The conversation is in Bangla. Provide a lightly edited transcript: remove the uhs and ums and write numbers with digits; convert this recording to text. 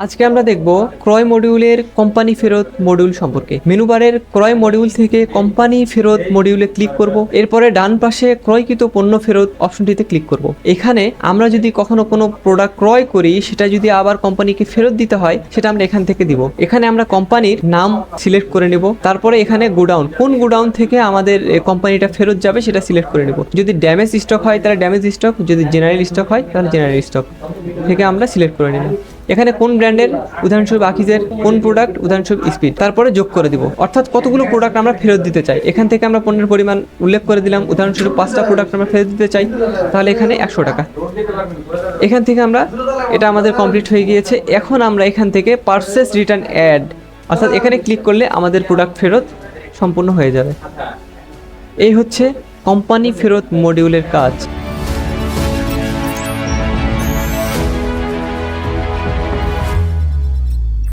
আজকে আমরা দেখব ক্রয় মডিউলের কোম্পানি ফেরত মডিউল সম্পর্কে। মেনু বারের ক্রয় মডিউল থেকে কোম্পানি ফেরত মডিউলে ক্লিক করব। এরপরে ডান পাশে ক্রয়কৃত পণ্য ফেরত অপশনটিতে ক্লিক করব। এখানে আমরা যদি কখনো কোনো প্রোডাক্ট ক্রয় করি, সেটা যদি আবার কোম্পানিকে ফেরত দিতে হয়, সেটা আমরা এখান থেকে দিব। এখানে আমরা কোম্পানির নাম সিলেক্ট করে নেব। তারপরে এখানে গোডাউন, কোন গোডাউন থেকে আমাদের কোম্পানিটা ফেরত যাবে সেটা সিলেক্ট করে নেব। যদি ড্যামেজ স্টক হয় তাহলে ড্যামেজ স্টক, যদি জেনারেল স্টক হয় তাহলে জেনারেল স্টক থেকে আমরা সিলেক্ট করে নিলাম। এখানে কোন ব্র্যান্ডের, উদাহরণস্বরূপ আকিজের, কোন প্রোডাক্ট, উদাহরণস্বরূপ স্পিড, তারপরে যোগ করে দিব। অর্থাৎ কতগুলো প্রোডাক্ট আমরা ফেরত দিতে চাই। এখান থেকে আমরা পণ্যের পরিমাণ উল্লেখ করে দিলাম। উদাহরণস্বরূপ 5টা প্রোডাক্ট আমরা ফেরত দিতে চাই, তাহলে এখানে 100 টাকা। এখান থেকে আমরা, এটা আমাদের কমপ্লিট হয়ে গিয়েছে। এখন আমরা এখান থেকে পারচেস রিটার্ন অ্যাড, অর্থাৎ এখানে ক্লিক করলে আমাদের প্রোডাক্ট ফেরত সম্পূর্ণ হয়ে যাবে। এই হচ্ছে কোম্পানি ফেরত মডিউলের কাজ।